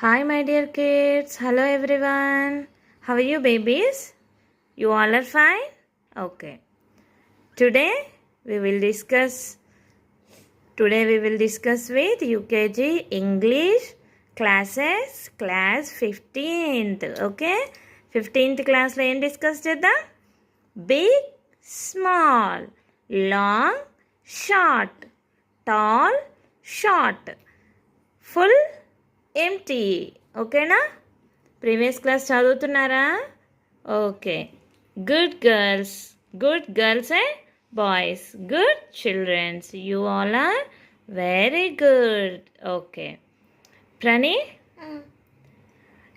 Hi, my dear kids. Hello, everyone. How are you, babies? You all are fine? Okay. Today we will discuss. With UKG English classes, class 15th. Okay? 15th class lo em discuss cheddam? Big, small, long, short, tall, short, full, empty. ఓకేనా? Previous class చదువుతున్నారా? Okay. Good girls and boys, good childrens, you all are very good. Okay Prani,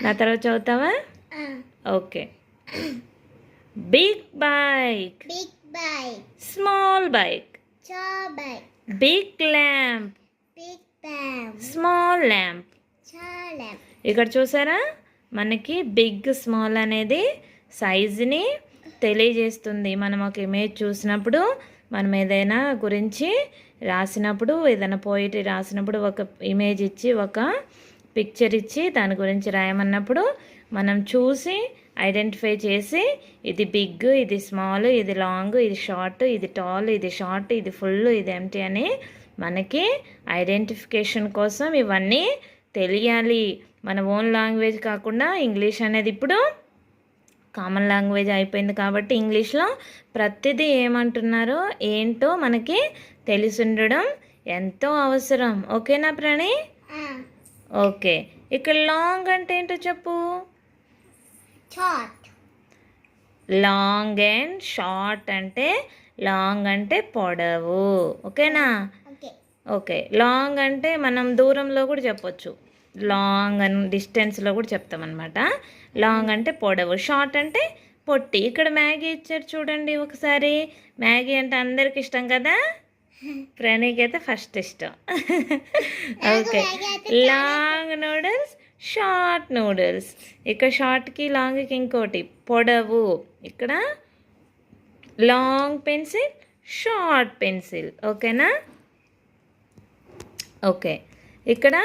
నా తర్వాత చదువుతావా? Okay. Big bike, small bike, big lamp, small lamp. ఇక్కడ చూసారా, మనకి big small అనేది సైజుని తెలియజేస్తుంది. మనం ఒక ఇమేజ్ చూసినప్పుడు, మనం ఏదైనా గురించి రాసినప్పుడు, ఏదైనా పోయిటరీ రాసినప్పుడు ఒక ఇమేజ్ ఇచ్చి, ఒక పిక్చర్ ఇచ్చి దాని గురించి రాయమన్నప్పుడు మనం చూసి ఐడెంటిఫై చేసి ఇది బిగ్, ఇది స్మాల్, ఇది లాంగ్, ఇది షార్ట్, ఇది టాల్, ఇది షార్ట్, ఇది ఫుల్, ఇది ఎంటీ అని మనకి ఐడెంటిఫికేషన్ కోసం ఇవన్నీ తెలియాలి. మన ఓన్ లాంగ్వేజ్ కాకుండా ఇంగ్లీష్ అనేది ఇప్పుడు కామన్ లాంగ్వేజ్ అయిపోయింది కాబట్టి ఇంగ్లీష్లో ప్రతిదీ ఏమంటున్నారో ఏంటో మనకి తెలిసి ఉండడం ఎంతో అవసరం. ఓకేనా ప్రణి? ఓకే. ఇక్కడ లాంగ్ అంటే ఏంటో చెప్పు. లాంగ్ అండ్ షార్ట్ అంటే, లాంగ్ అంటే పొడవు. ఓకేనా? ఓకే. లాంగ్ అంటే మనం దూరంలో కూడా చెప్పొచ్చు, లాంగ్ అని డిస్టెన్స్లో కూడా చెప్తామన్నమాట. లాంగ్ అంటే పొడవు, షార్ట్ అంటే పొట్టి. ఇక్కడ మ్యాగీ ఇచ్చారు చూడండి ఒకసారి. మ్యాగీ అంటే అందరికి ఇష్టం కదా, ప్రణీకి అయితే ఫస్ట్ ఇష్టం. Okay. Long noodles, short noodles. ఇక్కడ షార్ట్కి లాంగ్కి ఇంకోటి పొడవు. ఇక్కడ లాంగ్ పెన్సిల్, షార్ట్ పెన్సిల్. ఓకేనా? ఓకే. ఇక్కడ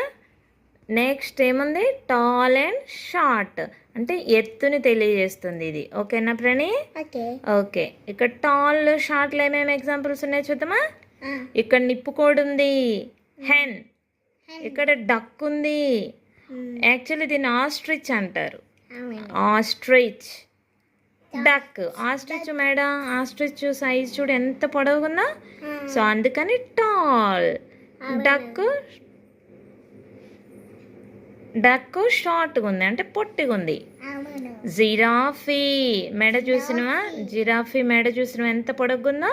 నెక్స్ట్ ఏముంది, టాల్ అండ్ షార్ట్ అంటే ఎత్తుని తెలియజేస్తుంది ఇది. ఓకేనా ప్రణి? ఓకే. ఇక్కడ టాల్, షార్ట్లో ఏమేమి ఎగ్జాంపుల్స్ ఉన్నాయో చూద్దామా. ఇక్కడ నిప్పుకోడి ఉంది, హెన్. ఇక్కడ డక్ ఉంది. యాక్చువల్లీ దీన్ని ఆస్ట్రిచ్ అంటారు. Ostrich, duck. Ostrich madam, ostrich size చూడు ఎంత పొడవుగుందా. సో అందుకని టాల్. డక్ షార్ట్గా ఉంది అంటే పొట్టిగా ఉంది. జిరాఫీ మెడ చూసినవా? జిరాఫీ మెడ చూసినవా ఎంత పొడవుందో.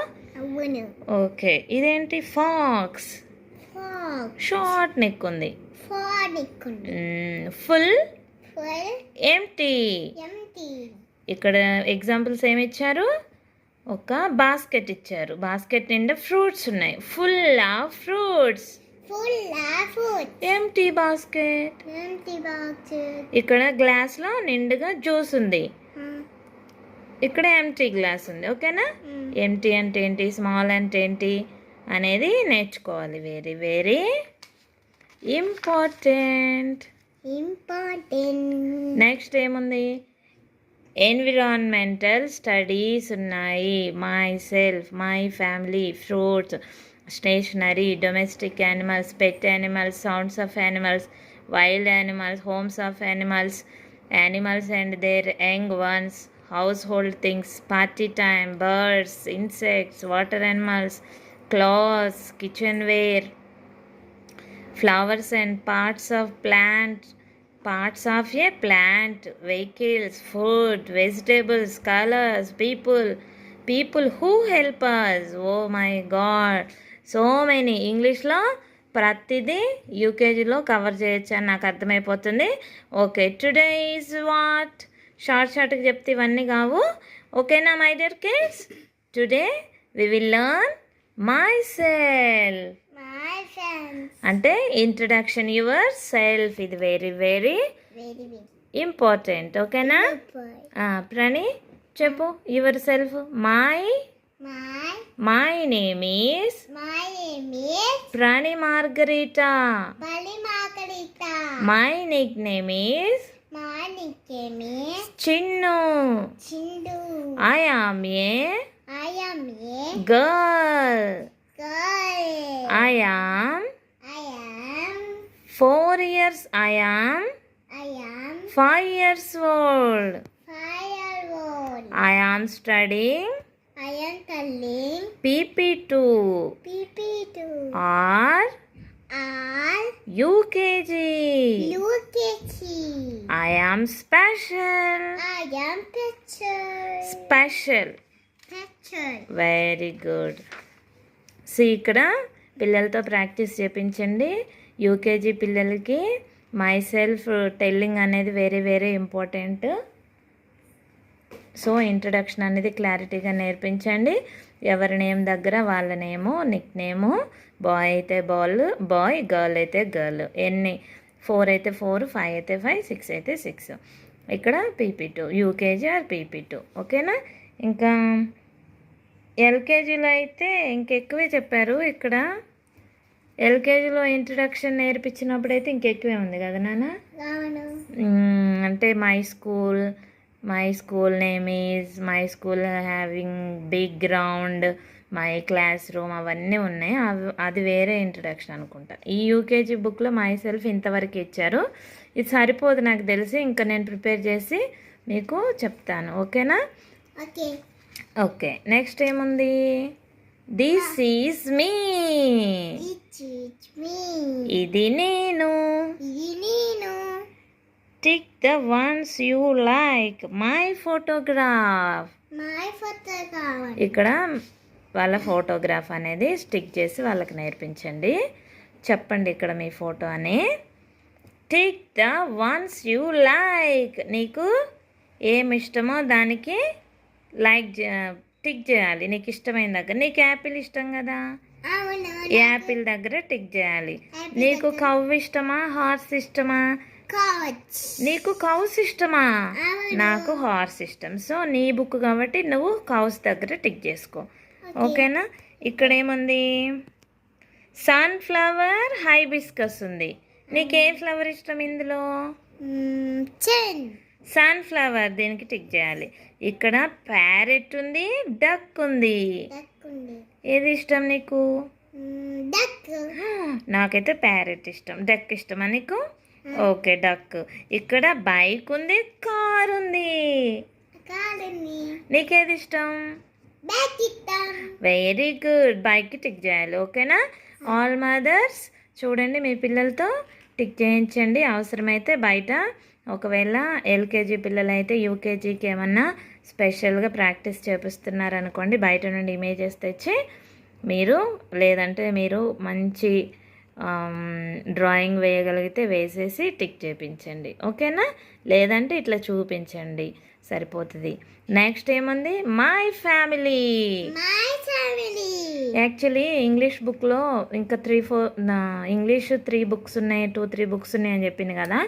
ఓకే. ఇదేంటి, ఫాక్స్. షార్ట్ నెక్ ఉంది. Full, empty. ఇక్కడ ఎగ్జాంపుల్స్ ఏమి ఇచ్చారు, ఒక బాస్కెట్ ఇచ్చారు. బాస్కెట్ నిండా ఫ్రూట్స్ ఉన్నాయి. Full of fruits. Empty basket. ఇక్కడ గ్లాస్లో నిండుగా జ్యూస్ ఉంది. ఇక్కడ ఎంటీ గ్లాస్ ఉంది. ఓకేనా? ఎంటీ అంటే ఏంటి, స్మాల్ అంటే ఏంటి అనేది నేర్చుకోవాలి. Very very important. నెక్స్ట్ ఏముంది, ఎన్విరాన్మెంటల్ స్టడీస్ ఉన్నాయి. My self, my family, fruits, stationery, domestic animals, pet animals, sounds of animals, wild animals, homes of animals, animals and their young ones, household things, party time, birds, insects, water animals, clothes, kitchenware, flowers and parts of a plant, vehicles, food, vegetables, colors, people who help us. Oh my god, so many. ఇంగ్లీష్లో ప్రతిదీ యూకేజీలో cover చేయొచ్చు అని నాకు అర్థమైపోతుంది. Okay. Today is what, షార్ట్కి చెప్తే ఇవన్నీ కావు. ఓకేనా my dear kids? Today we will learn my self అంటే ఇంట్రడక్షన్ యువర్ సెల్ఫ్. ఇది వెరీ వెరీ ఇంపార్టెంట్. ఓకేనా? ప్రణి చెప్పు, your self. My name is Prani Margarita. My nickname is Chinnu. I am a girl. I am 4 years. I am 5 years old. I am studying PP2 or UKG. I am special. Very good. ఇక్కడ పిల్లలతో practice చేయించండి. UKG పిల్లలకి my self telling అనేది వేరే important. So introduction అనేది క్లారిటీగా నేర్పించండి. ఎవరి నేమ్ దగ్గర వాళ్ళ నేము, నిక్ నేము. బాయ్ అయితే బాయ్, గర్ల్ అయితే గర్ల్. 4 అయితే 4, 5 అయితే 5, 6 అయితే 6. ఇక్కడ PP2 యూకేజీ ఆర్ PP2. ఓకేనా? ఇంకా ఎల్కేజీలో అయితే ఇంకెక్కువే చెప్పారు. ఇక్కడ ఎల్కేజీలో ఇంట్రడక్షన్ నేర్పించినప్పుడు అయితే ఇంకెక్కువే ఉంది కదా నాన్న. అంటే my school name is, my school having big ground, my class room, అవన్నీ ఉన్నాయి. అది వేరే ఇంట్రడక్షన్ అనుకుంటా. ఈ యూకేజీ బుక్లో మై సెల్ఫ్ ఇంతవరకు ఇచ్చారు. ఇది సరిపోదు నాకు తెలిసి. ఇంకా నేను ప్రిపేర్ చేసి మీకు చెప్తాను. ఓకేనా? ఓకే. నెక్స్ట్ ఏముంది? దిస్ ఈజ్ మీ. ఇది నేను. Tick the ones you like. My photograph. ఇక్కడ వాళ్ళ ఫోటోగ్రాఫ్ అనేది స్టిక్ చేసి వాళ్ళకి నేర్పించండి. చెప్పండి ఇక్కడ మీ ఫోటో అని. Tick the ones you like. నీకు ఏమి ఇష్టమో దానికి టిక్ చేయాలి. నీకు ఇష్టమైన దగ్గర. నీకు యాపిల్ ఇష్టం కదా, యాపిల్ దగ్గర టిక్ చేయాలి. నీకు కవ్ ఇష్టమా, హార్స్ ఇష్టమా? నీకు కౌస్ ఇష్టమా? నాకు హార్స్ ఇష్టం. సో నీ బుక్ కాబట్టి నువ్వు కౌస్ దగ్గర టిక్ చేసుకో. ఓకేనా? ఇక్కడ ఏముంది? సన్ఫ్లవర్, హైబిస్కస్ ఉంది. నీకు ఏ ఫ్లవర్ ఇష్టం ఇందులో? సన్ఫ్లవర్, దీనికి టిక్ చేయాలి. ఇక్కడ ప్యారెట్ ఉంది, డక్ ఉంది. ఏది ఇష్టం నీకు? నాకైతే ప్యారెట్ ఇష్టం. డక్ ఇష్టమా నీకు? Okay, duck. ఇక్కడ బైక్ ఉంది, కార్ ఉంది. నీకేది ఇష్టం? Very good. బైక్కి టిక్ చేయాలి. ఓకేనా? ఆల్ మదర్స్ చూడండి, మీ పిల్లలతో టిక్ చేయించండి. అవసరమైతే బయట ఒకవేళ ఎల్కేజీ పిల్లలైతే యూకేజీకి ఏమన్నా స్పెషల్గా ప్రాక్టీస్ చేపిస్తున్నారనుకోండి, బయట నుండి ఇమేజెస్ తెచ్చి లేదంటే మీరు మంచి డ్రాయింగ్ వేయగలిగితే వేసేసి టిక్ చేయించండి. ఓకేనా? లేదంటే ఇట్లా చూపించండి, సరిపోతుంది. నెక్స్ట్ ఏముంది? My family. యాక్చువల్లీ ఇంగ్లీష్ బుక్లో ఇంకా 3 బుక్స్ ఉన్నాయి, 2-3 బుక్స్ ఉన్నాయి అని చెప్పింది కదా.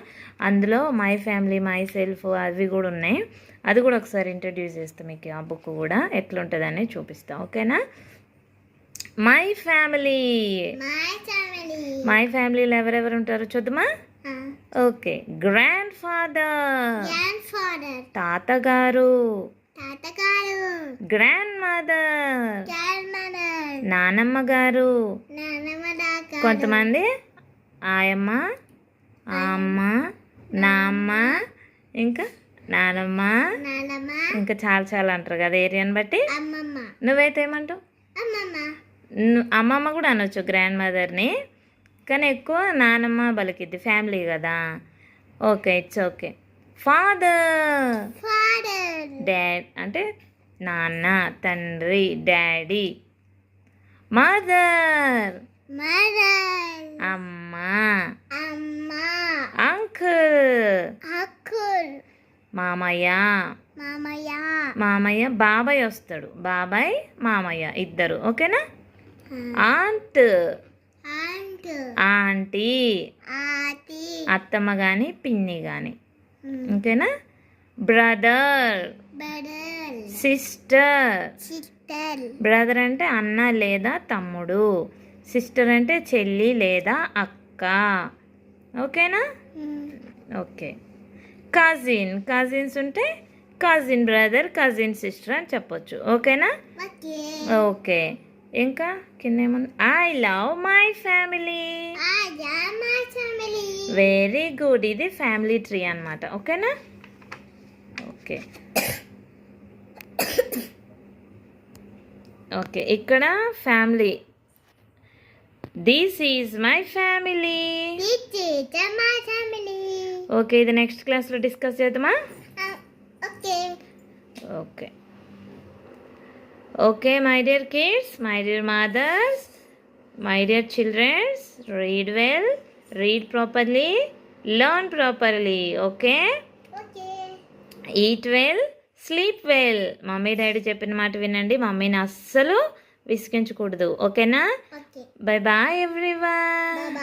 అందులో మై ఫ్యామిలీ, మై సెల్ఫ్ అవి కూడా ఉన్నాయి. అది కూడా ఒకసారి ఇంట్రడ్యూస్ చేస్తాం మీకు. ఆ బుక్ కూడా ఎట్లుంటుందని చూపిస్తాం. ఓకేనా? My family. మై ఫ్యామిలీలో ఎవరెవరు ఉంటారో చూద్దామా? ఓకే. గ్రాండ్ ఫాదర్, తాతగారు. గ్రాండ్ మదర్, నానమ్మ గారు. కొంతమంది ఆయమ్మ, అమ్మ, నామ్మ, ఇంకా నానమ్మ, ఇంకా చాలా అంటారు కదా ఏరియాని బట్టి. నువ్వైతే ఏమంటావు? అమ్మమ్మ కూడా అనొచ్చు గ్రాండ్ మదర్ని, కానీ ఎక్కువ నానమ్మ బలికిద్ది, ఫ్యామిలీ కదా. Okay, it's okay. Father, dad అంటే నాన్న, తండ్రి, డాడీ. మదర్, అమ్మ. అంకుల్, మామయ్య. బాబాయ్ వస్తాడు. బాబాయ్, మామయ్య ఇద్దరు. ఓకేనా? ఆంటీ, అత్తమ్మ కానీ పిన్ని కానీ. ఓకేనా? Brother, sister. బ్రదర్ అంటే అన్న లేదా తమ్ముడు. సిస్టర్ అంటే చెల్లి లేదా అక్క. ఓకేనా? ఓకే. కజిన్స్ ఉంటే కజిన్ బ్రదర్, కజిన్ సిస్టర్ అని చెప్పొచ్చు. ఓకేనా? ఓకే. ఇంకా కింద ఏముంది? I love my family. Very good. ఇది ఫ్యామిలీ ట్రీ అన్నమాట. ఓకేనా? ఓకే. ఓకే, ఇక్కడ family. This is my family. Okay, ఇది నెక్స్ట్ క్లాస్లో డిస్కస్ చేద్దామా? Okay. Okay, my dear kids, my dear mothers, my dear childrens, read well, read properly, learn properly. Okay, eat well, sleep well. Mummy daddy చెప్పిన మాట వినండి. మమ్మీని అస్సలు విసిగించకూడదు. ఓకేనా? Bye bye everyone.